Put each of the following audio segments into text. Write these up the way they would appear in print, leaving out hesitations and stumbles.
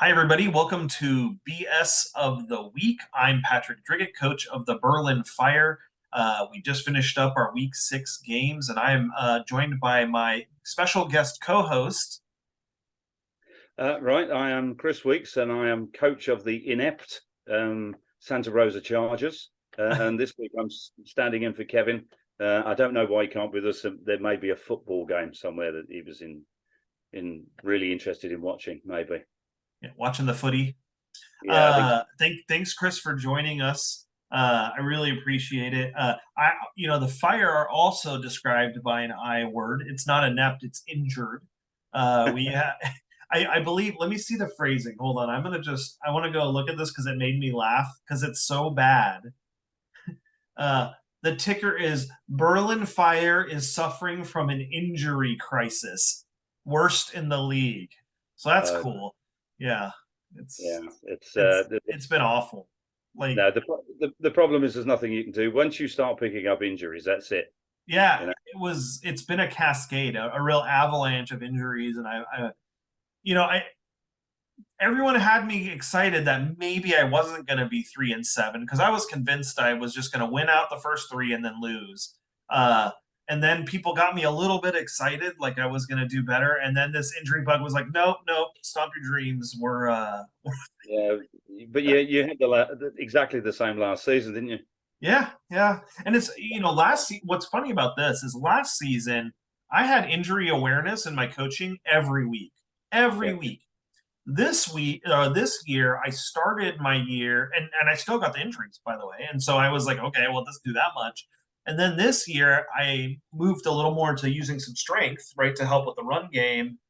Hi, everybody. Welcome to BS of the Week. I'm Patrick Driggett, coach of the Berlin Fire. We just finished up our week 6 games, and I'm joined by my special guest co-host. Right, I am Chris Weeks, and I am coach of the inept Santa Rosa Chargers. And this week I'm standing in for Kevin. I don't know why he can't be with us. There may be a football game somewhere that he was in really interested in watching, maybe. Yeah, watching the footy. Yeah, Thanks, Chris, for joining us. I really appreciate it. The Fire are also described by an I word. It's not inept; it's injured. We have. I believe. Let me see the phrasing. Hold on. I want to go look at this because it made me laugh because it's so bad. The ticker is Berlin Fire is suffering from an injury crisis, worst in the league. So that's cool. Yeah, it's been awful. Like, no, the problem is there's nothing you can do once you start picking up injuries. That's it. yeah, You know? it's been a cascade, a real avalanche of injuries, and I everyone had me excited that maybe I wasn't going to be 3-7 because I was convinced I was just going to win out the first 3 and then lose. And then people got me a little bit excited, like I was going to do better. And then this injury bug was like, nope, stop your dreams. Yeah, but you had exactly the same last season, didn't you? Yeah. And it's what's funny about this is last season I had injury awareness in my coaching every week, every Yeah. week. This year, I started my year, and I still got the injuries, by the way. And so I was like, okay, well, let's do that much. And then this year, I moved a little more to using some strength, right, to help with the run game.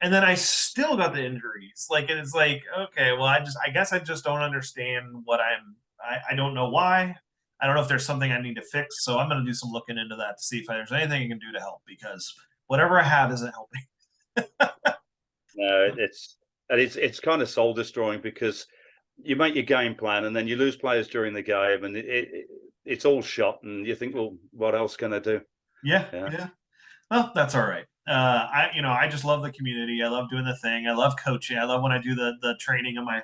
And then I still got the injuries. Like, and it's like, okay, well, I guess I just don't understand I don't know why. I don't know if there's something I need to fix. So I'm going to do some looking into that to see if there's anything I can do to help because whatever I have isn't helping. No, it's kind of soul destroying because you make your game plan and then you lose players during the game and it's all shot and you think, well, what else can I do? Yeah. Well, that's all right. I just love the community. I love doing the thing. I love coaching. I love when I do the training and my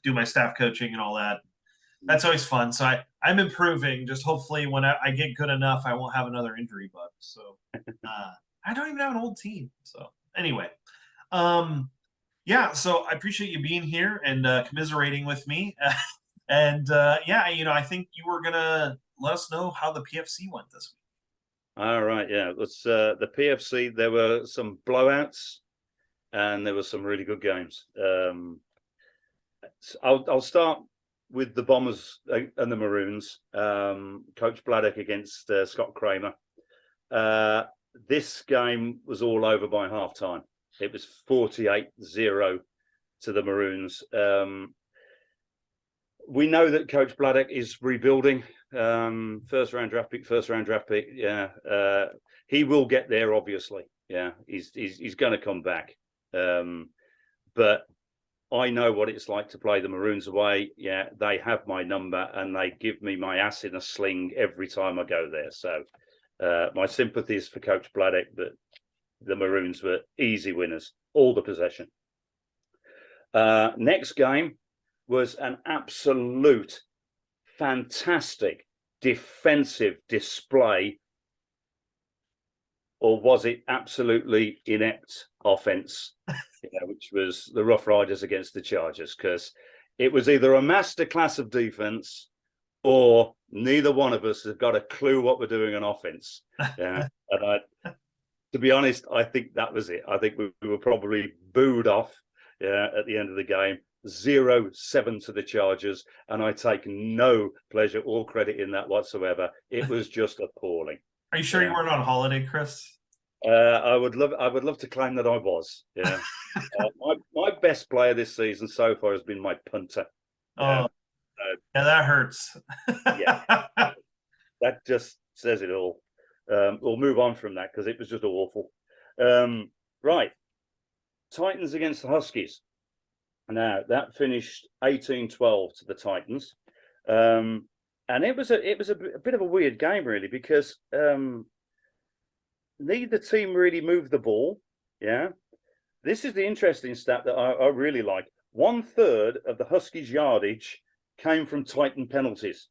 do my staff coaching and all that. That's always fun. So I'm improving. Just hopefully when I get good enough, I won't have another injury bug. So I don't even have an old team. So anyway, yeah. So I appreciate you being here and commiserating with me. And yeah, I think you were gonna let us know how the PFC went this week. All right, yeah. Let's the PFC. There were some blowouts, and there were some really good games. I'll start with the Bombers and the Maroons. Coach Bladdock against Scott Kramer. This game was all over by halftime. It was 48-0 to the Maroons. We know that Coach Bladdock is rebuilding. First round draft pick. Yeah, he will get there. Obviously, yeah, he's going to come back. But I know what it's like to play the Maroons away. Yeah, they have my number and they give me my ass in a sling every time I go there. So my sympathies for Coach Bladdock, but the Maroons were easy winners, all the possession. Next game was an absolute fantastic defensive display, or was it absolutely inept offense, which was the Rough Riders against the Chargers? Because it was either a masterclass of defense or neither one of us has got a clue what we're doing on offense. Yeah, and to be honest, I think that was it. I think we were probably booed off at the end of the game. 0-7 to the Chargers, and I take no pleasure or credit in that whatsoever. It was just appalling. Are you sure you weren't on holiday, Chris? I would love to claim that I was. Yeah, my best player this season so far has been my punter. Oh, yeah, that hurts. Yeah, that just says it all. We'll move on from that because it was just awful. Right, Titans against the Huskies. Now that finished 18-12 to the Titans, and it was a bit of a weird game really because neither team really moved the ball. Yeah, this is the interesting stat that I really like. 1/3 of the Huskies' yardage came from Titan penalties.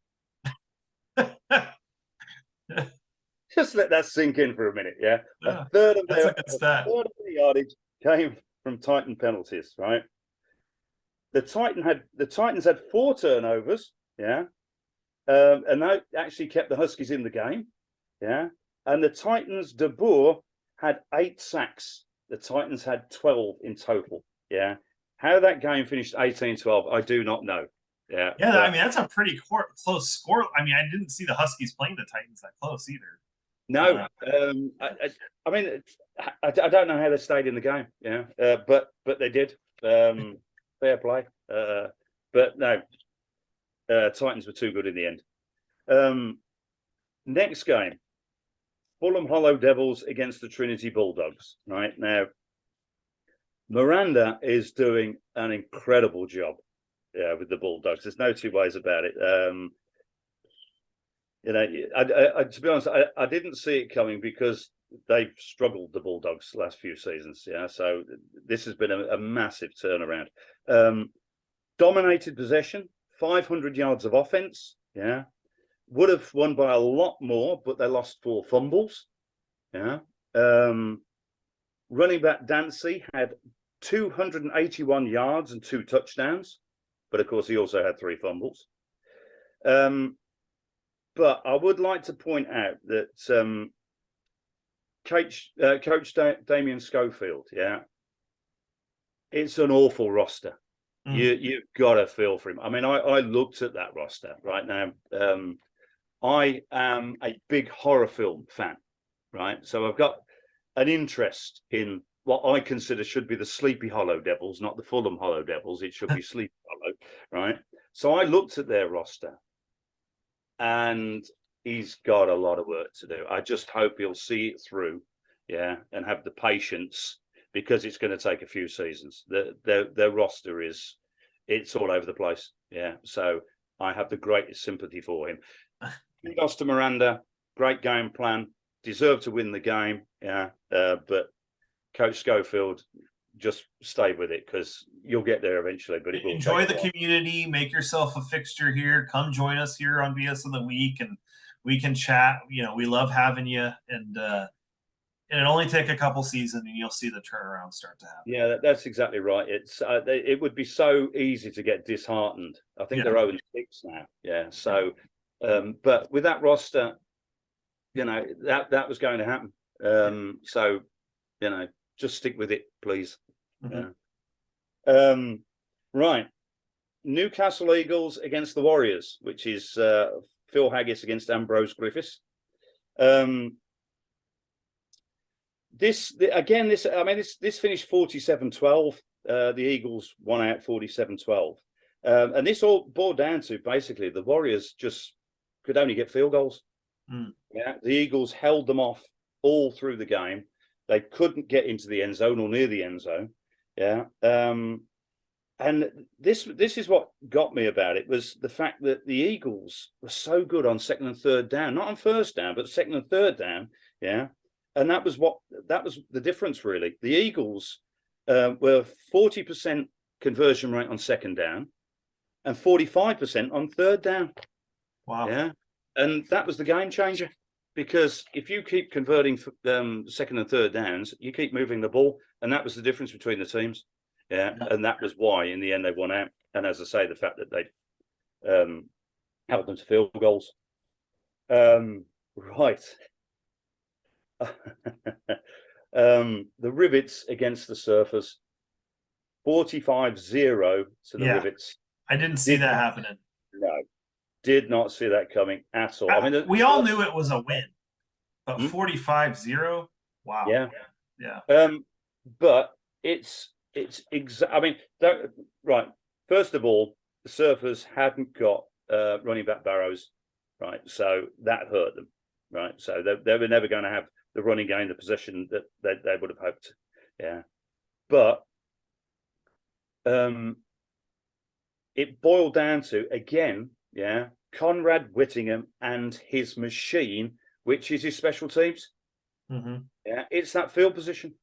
Just let that sink in for a minute, yeah. Yeah, A third of that's their a good stat. yardage came from Titan penalties, right? The Titans had 4 turnovers, yeah, and that actually kept the Huskies in the game, yeah. And the Titans, De Boer had 8 sacks. The Titans had 12 in total, yeah. How that game finished 18-12, I do not know. Yeah, Yeah, I mean that's a pretty close score. I mean, I didn't see the Huskies playing the Titans that close either. no, I mean, I don't know how they stayed in the game, yeah, but they did. Fair play, but no, Titans were too good in the end. Next game, Fulham Hollow Devils against the Trinity Bulldogs. Right now, Miranda is doing an incredible job, yeah, with the Bulldogs. There's no two ways about it. You know, I to be honest, I didn't see it coming because they've struggled, the Bulldogs, last few seasons. Yeah, so this has been a massive turnaround. Dominated possession, 500 yards of offense. Yeah, would have won by a lot more, but they lost 4 fumbles. Yeah. Running back Dancy had 281 yards and 2 touchdowns, but of course he also had 3 fumbles. But I would like to point out that Coach Damien Schofield, yeah, it's an awful roster. You've got to feel for him. I mean, I looked at that roster right now. I am a big horror film fan, right? So I've got an interest in what I consider should be the Sleepy Hollow Devils, not the Fulham Hollow Devils. It should be Sleepy Hollow, right? So I looked at their roster, and he's got a lot of work to do. I just hope he'll see it through, yeah, and have the patience, because it's going to take a few seasons. Their roster it's all over the place, yeah. So I have the greatest sympathy for him. Kudos to Miranda, great game plan, deserved to win the game, yeah. But Coach Schofield, just stay with it, because you'll get there eventually. But enjoy the community, make yourself a fixture here. Come join us here on BS of the Week, and we can chat. You know, we love having you, and it'll only take a couple seasons, and you'll see the turnaround start to happen. Yeah, that's exactly right. It would be so easy to get disheartened. I think they're 0-6 now. Yeah, so but with that roster, you know, that was going to happen. So, you know, just stick with it, please. Yeah. Right. Newcastle Eagles against the Warriors, which is Phil Haggis against Ambrose Griffiths. This finished 47-12. The Eagles won out 47-12. And this all boiled down to basically the Warriors just could only get field goals. Yeah, the Eagles held them off all through the game. They couldn't get into the end zone or near the end zone. Yeah. And this is what got me about it, was the fact that the Eagles were so good on 2nd and 3rd down, not on 1st down, but 2nd and 3rd down. Yeah. And that was the difference, really. The Eagles were 40% conversion rate on 2nd down and 45% on 3rd down. Wow. Yeah. And that was the game changer, because if you keep converting 2nd and 3rd downs, you keep moving the ball. And that was the difference between the teams. Yeah. And that was why in the end they won out. And as I say, the fact that they held them to field goals. Right. The Rivets against the Surfers, 45-0 to the Rivets. I didn't see that happening. No, did not see that coming at all. I mean, we all knew it was a win, but 45-0, wow. Yeah. But it's I mean, right. First of all, the Surfers hadn't got running back Barrows, right? So that hurt them, right? So they were never going to have the running game, the possession that they would have hoped. Yeah. But it boiled down to, again, yeah, Conrad Whittingham and his machine, which is his special teams. Yeah, it's that field position.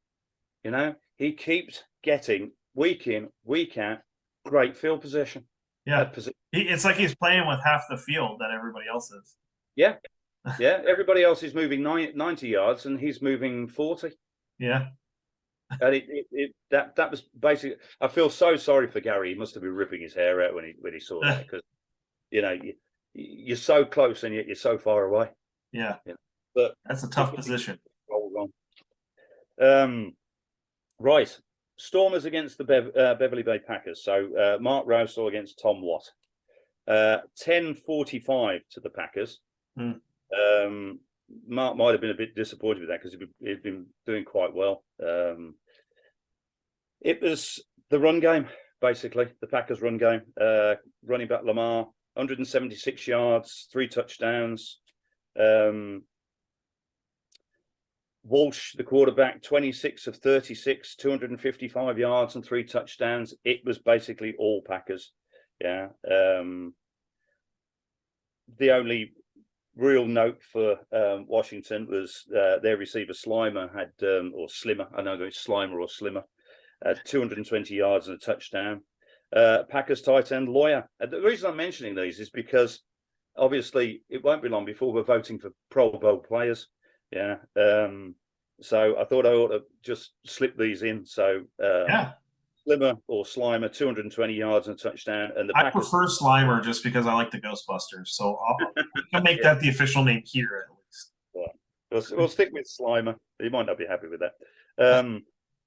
You know, he keeps getting week in, week out, 100 yards, 200 yards, 300 yards. Yeah, and that's what great field position. Yeah, it's like he's playing with half the field that everybody else is. Yeah, yeah. Everybody else is moving 90 yards, and he's moving 40. Yeah. And that was basically. I feel so sorry for Gary. He must have been ripping his hair out when he saw that, because you're so close and yet you're so far away. Yeah, but that's a tough position. Right, Stormers against the Beverly Bay Packers. So Mark Rousel against Tom Watt. 10-45 to the Packers. Mark might have been a bit disappointed with that because he'd been doing quite well. It was the run game, basically, the Packers' run game. Running back Lamar, 176 yards, 3 touchdowns. Walsh, the quarterback, 26 of 36, 255 yards and 3 touchdowns. It was basically all Packers. Yeah. The only real note for Washington was their receiver Slimer had, or Slimmer, I know it's Slimer or Slimmer, 220 yards and a touchdown. Packers tight end Lawyer. The reason I'm mentioning these is because obviously it won't be long before we're voting for Pro Bowl players. Yeah. So I thought I ought to just slip these in. So Slimmer or Slimer, 220 yards and a touchdown. And the Packers, prefer Slimer just because I like the Ghostbusters. So I'll make that the official name here at least. Yeah. We'll stick with Slimer. You might not be happy with that.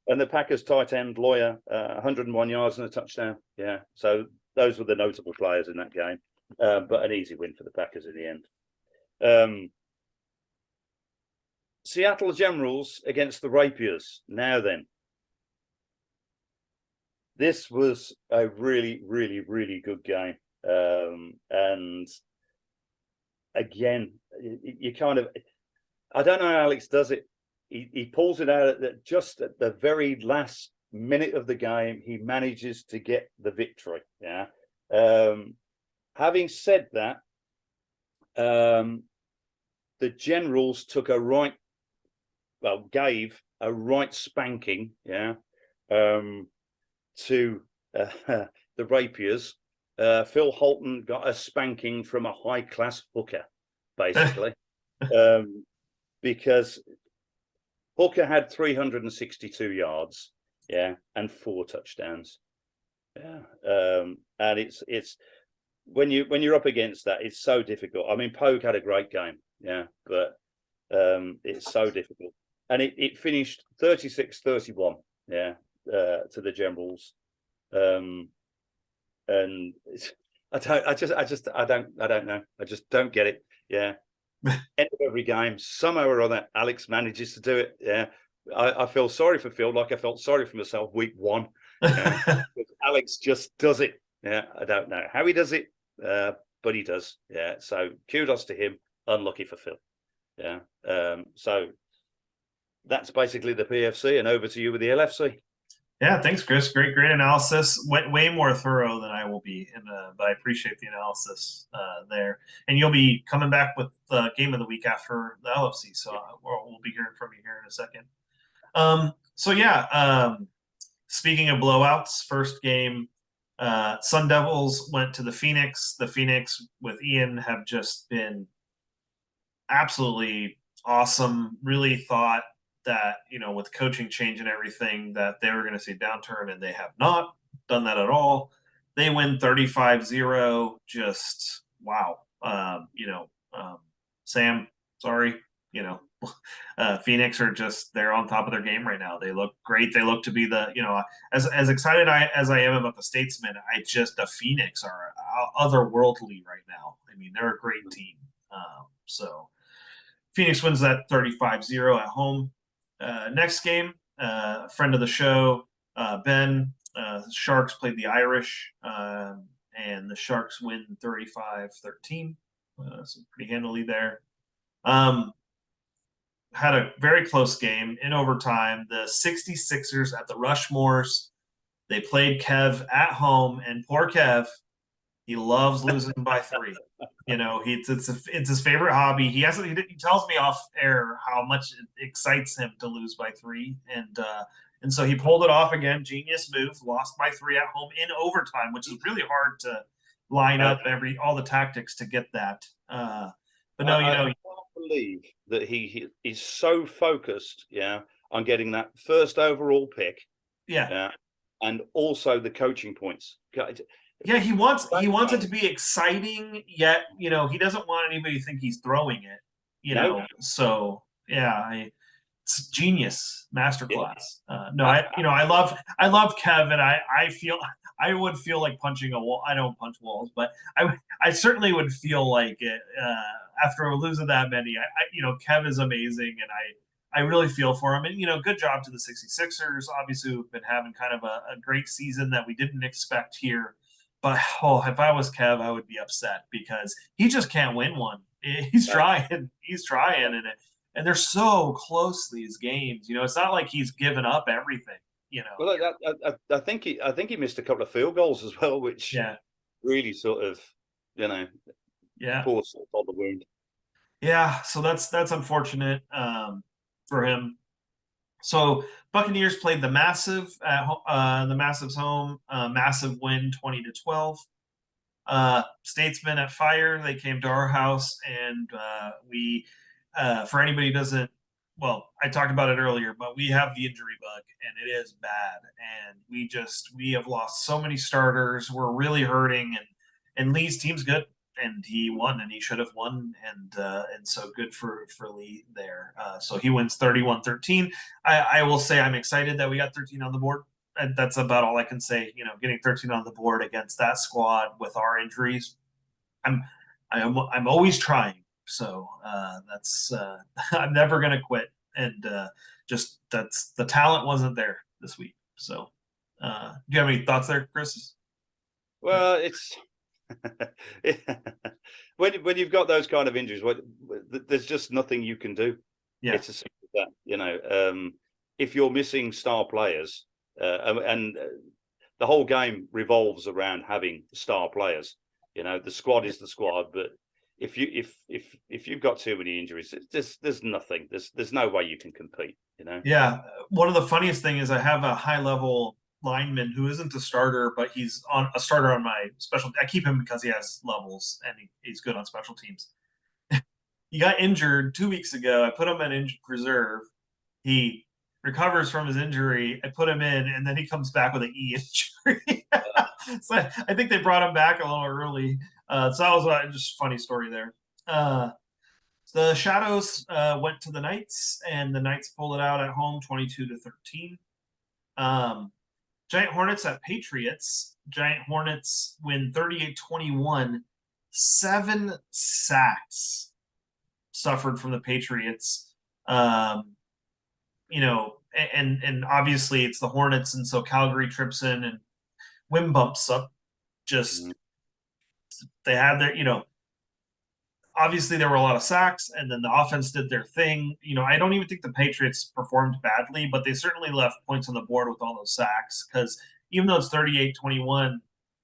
And the Packers tight end Lawyer, 101 yards and a touchdown. Yeah. So those were the notable players in that game. But an easy win for the Packers in the end. Seattle Generals against the Rapiers. Now then, this was a really, really, really good game. And again, you kind of, I don't know how Alex does it. He pulls it out just at the very last minute of the game. He manages to get the victory. Yeah. Having said that, the Generals took gave a right spanking, to the Rapiers. Phil Holton got a spanking from a high-class hooker, basically, because Hooker had 362 yards, and 4 touchdowns. And it's when you're up against that, it's so difficult. I mean, Pogue had a great game, but it's so difficult. And it finished 36-31, to the Generals. And I don't know. I just don't get it. Yeah. End of every game, somehow or other, Alex manages to do it. Yeah. I feel sorry for Phil, like I felt sorry for myself week 1. Alex just does it. Yeah. I don't know how he does it, but he does. Yeah. So kudos to him. Unlucky for Phil. Yeah. So that's basically the PFC, and over to you with the LFC. Yeah, thanks, Chris. Great analysis. Way more thorough than I will be, but I appreciate the analysis there. And you'll be coming back with the game of the week after the LFC, so we'll be hearing from you here in a second. Speaking of blowouts, first game, Sun Devils went to the Phoenix. The Phoenix with Ian have just been absolutely awesome. Really thought that, with coaching change and everything, that they were going to see a downturn, and they have not done that at all. They win 35-0. Just wow. Sam, sorry, Phoenix are they're on top of their game right now. They look great. They look to be as excited as I am about the Statesmen. The Phoenix are otherworldly right now. I mean, they're a great team. So Phoenix wins that 35-0 at home. Next game, friend of the show, Ben, Sharks played the Irish, and the Sharks win 35-13. So pretty handily there. Had a very close game in overtime. The 66ers at the Rushmores, they played Kev at home, and poor Kev, he loves losing by 3. It's his favorite hobby. He tells me off air how much it excites him to lose by 3. And And so he pulled it off again. Genius move. Lost by 3 at home in overtime, which is really hard to line up all the tactics to get that. But no, I can't believe that he is so focused, on getting that first overall pick, yeah, and also the coaching points. yeah, he wants it to be exciting, yet he doesn't want anybody to think he's throwing it. No. So yeah, it's genius Yeah. masterclass. No, I love Kevin. I feel I would feel like punching a wall. I don't punch walls, but I certainly would feel like it after losing that many. Kev is amazing, and I really feel for him. And good job to the 66ers. Obviously, who've been having kind of a great season that we didn't expect here. But if I was Kev, I would be upset because he just can't win one. He's trying, and they're so close these games. It's not like he's given up everything. Well, I think he missed a couple of field goals as well, which Yeah, really sort of yeah, poor salt on the wound. yeah. So that's unfortunate for him. So Buccaneers played the Massive at the Massive's home. Massive win 20-12. Statesmen at Fire, they came to our house, and we for anybody who doesn't, well, I talked about it earlier, but we have the injury bug, and it is bad, and we have lost so many starters. We're really hurting, and Lee's team's good, and he won, and he should have won, and so good for Lee there. So he wins 31-13. I will say I'm excited that we got 13 on the board. And that's about all I can say. Getting 13 on the board against that squad with our injuries, I'm always trying. So that's I'm never gonna quit. And just that's the talent wasn't there this week. So do you have any thoughts there, Chris? Well, it's when you've got those kind of injuries, there's just nothing you can do. Yeah. It's as simple as that. If you're missing star players. And the whole game revolves around having star players. The squad is the squad, but if you've got too many injuries, there's nothing. There's no way you can compete. Yeah. One of the funniest thing is I have a high level lineman who isn't a starter, but he's on a starter on my special. I keep him because he has levels and he's good on special teams. He got injured 2 weeks ago. I put him in injured reserve. He recovers from his injury. I put him in, and then he comes back with an E injury. So I think they brought him back a little early. So that was just a funny story there. The Shadows went to the Knights, and the Knights pulled it out at home, 22-13. Giant Hornets at Patriots. Giant Hornets win 38-21. 7 sacks suffered from the Patriots. And obviously it's the Hornets, and so Calgary trips in and Wim bumps up. Just they had their, obviously there were a lot of sacks, and then the offense did their thing. I don't even think the Patriots performed badly, but they certainly left points on the board with all those sacks, because even though it's 38-21,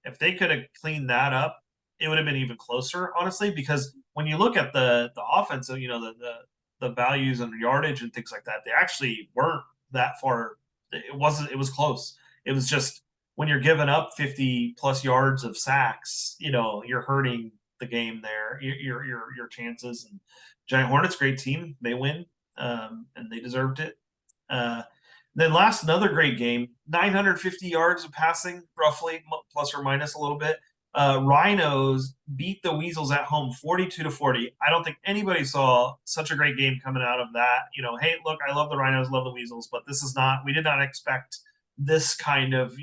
if they could have cleaned that up, it would have been even closer, honestly, because when you look at the offense, the values and yardage and things like that, they actually weren't that far. It was close. It was just when you're giving up 50 plus yards of sacks, you're hurting the game there, your chances. And Giant Hornets, great team. They win, and they deserved it. Then another great game, 950 yards of passing, roughly, plus or minus a little bit. Rhinos beat the Weasels at home 42-40. I don't think anybody saw such a great game coming out of that. Hey, look, I love the Rhinos, love the Weasels, but we did not expect this kind of,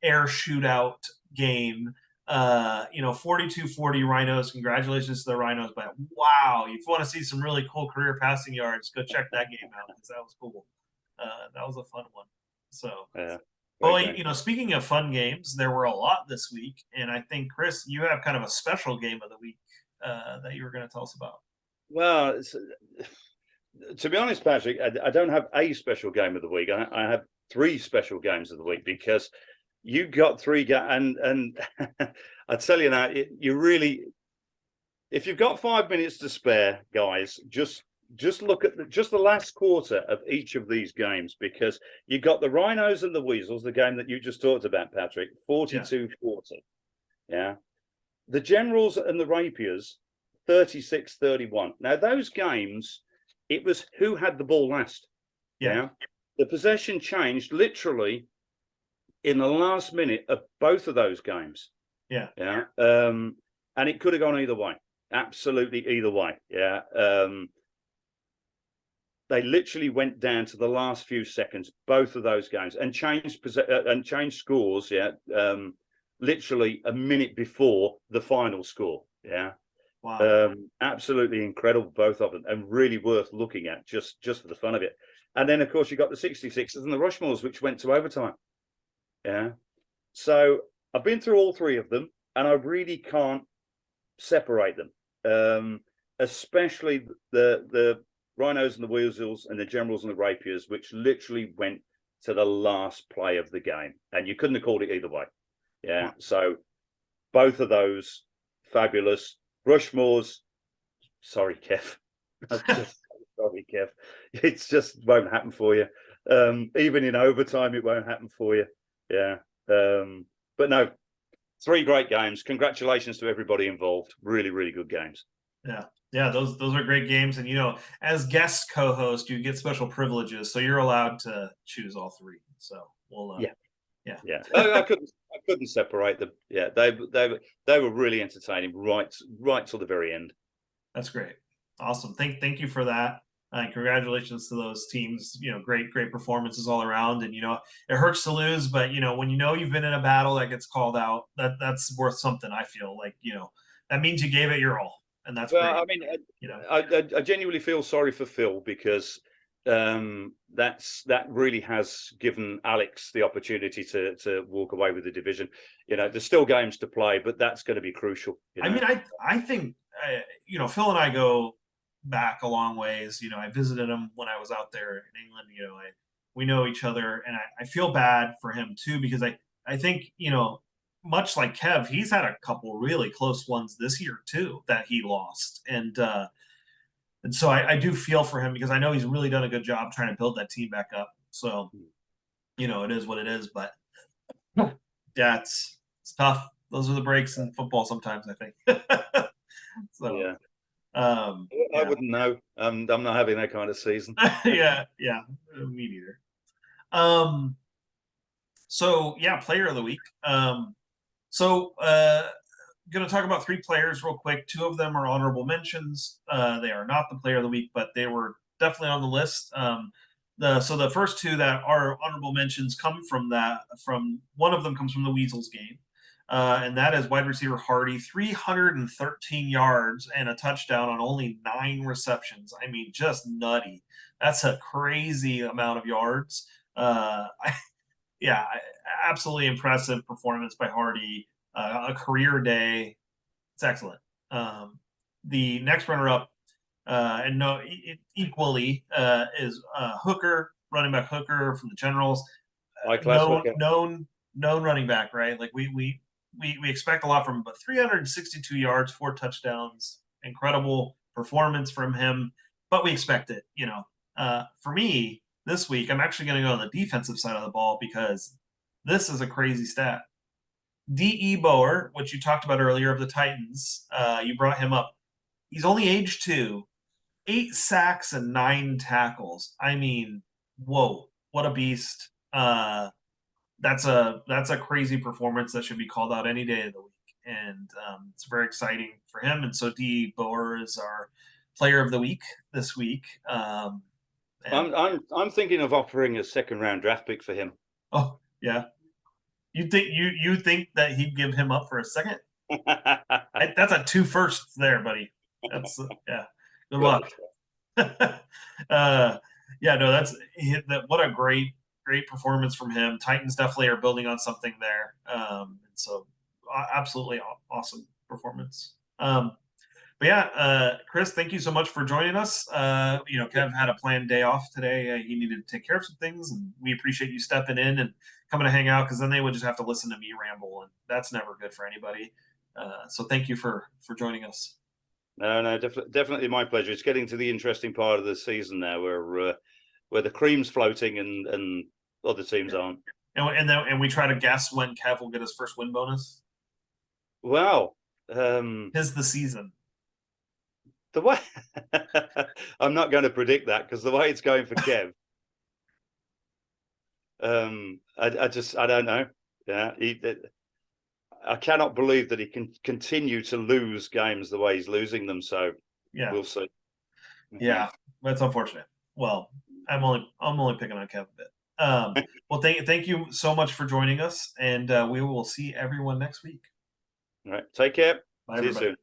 air shootout game. 42-40 Rhinos. Congratulations to the Rhinos. But wow, if you want to see some really cool career passing yards, go check that game out, because that was cool. That was a fun one. So yeah. Well, speaking of fun games, there were a lot this week, and I think, Chris, you have kind of a special game of the week that you were going to tell us about. Well, to be honest, Patrick, I don't have a special game of the week. I have 3 special games of the week, because you got 3 and I tell you now, you really, if you've got 5 minutes to spare, guys, just just look at just the last quarter of each of these games, because you got the Rhinos and the Weasels, the game that you just talked about, Patrick, 42-40. Yeah. The Generals and the Rapiers, 36-31. Now, those games, it was who had the ball last. Yeah. The possession changed literally in the last minute of both of those games. Yeah. Yeah. And it could have gone either way. Absolutely either way. Yeah. They literally went down to the last few seconds, both of those games, and changed scores. Yeah, literally a minute before the final score. Yeah, Wow. Absolutely incredible, both of them, and really worth looking at just for the fun of it. And then, of course, you got the 66ers and the Rushmores, which went to overtime. Yeah, so I've been through all three of them, and I really can't separate them, especially the Rhinos and the Weasels and the Generals and the Rapiers, which literally went to the last play of the game, and you couldn't have called it either way. Yeah, so both of those fabulous. Rushmore's, sorry, Kev. Sorry, Kev. It just won't happen for you. Even in overtime, it won't happen for you. Yeah, but no, three great games. Congratulations to everybody involved. Really, really good games. Yeah, those are great games, and as guest co-host, you get special privileges, so you're allowed to choose all three. So we'll yeah. I couldn't separate them. Yeah, they were really entertaining right till the very end. That's great, awesome. Thank you for that. Congratulations to those teams. Great performances all around, and it hurts to lose, but when you've been in a battle that gets called out, that's worth something. I feel like that means you gave it your all. And that's great. I mean, I genuinely feel sorry for Phil, because that really has given Alex the opportunity to walk away with the division. There's still games to play, but that's going to be crucial. I mean, I think Phil and I go back a long ways. I visited him when I was out there in England. We know each other, and I feel bad for him too, because I think much like Kev, he's had a couple really close ones this year too that he lost, and so I do feel for him, because I know he's really done a good job trying to build that team back up. So it is what it is, but yeah, it's tough. Those are the breaks in football sometimes, I think. So yeah. I wouldn't know. I'm not having that kind of season. yeah, me neither. So yeah, player of the week. So going to talk about three players real quick. Two of them are honorable mentions. They are not the player of the week, but they were definitely on the list. So the first two that are honorable mentions come from one of them comes from the Weasels game. And that is wide receiver Hardy, 313 yards and a touchdown on only 9 receptions. I mean, just nutty. That's a crazy amount of yards. Absolutely impressive performance by Hardy. A career day. It's excellent. The next runner-up, and equally, is Hooker, running back Hooker from the Generals. Known running back, right? Like we expect a lot from him, but 362 yards, 4 touchdowns, incredible performance from him. But we expect it. For me this week, I'm actually going to go on the defensive side of the ball, because this is a crazy stat. D.E. Bower, which you talked about earlier, of the Titans, you brought him up. He's only age 2, 8 sacks and 9 tackles. I mean, whoa, what a beast. That's a crazy performance that should be called out any day of the week. And it's very exciting for him. And so D.E. Bower is our player of the week this week. I'm thinking of offering a 2nd-round draft pick for him. Oh, yeah. You think that he'd give him up for a second? That's a 2 firsts there, buddy. That's Good luck. What a great performance from him. Titans definitely are building on something there. And so absolutely awesome performance. But yeah, Chris, thank you so much for joining us. Kev had a planned day off today. He needed to take care of some things, and we appreciate you stepping in and coming to hang out, because then they would just have to listen to me ramble, and that's never good for anybody. So thank you for joining us. No, definitely my pleasure. It's getting to the interesting part of the season now, where the cream's floating and other teams aren't. And we try to guess when Kev will get his first win bonus. Wow. Tis the season. The way I'm not going to predict that, because the way it's going for Kev, I don't know. Yeah, I cannot believe that he can continue to lose games the way he's losing them. So Yeah, we'll see. yeah, that's unfortunate. Well, I'm only picking on Kev a bit. Well, thank you so much for joining us, and we will see everyone next week. All right. Take care. Bye, See you everybody. soon.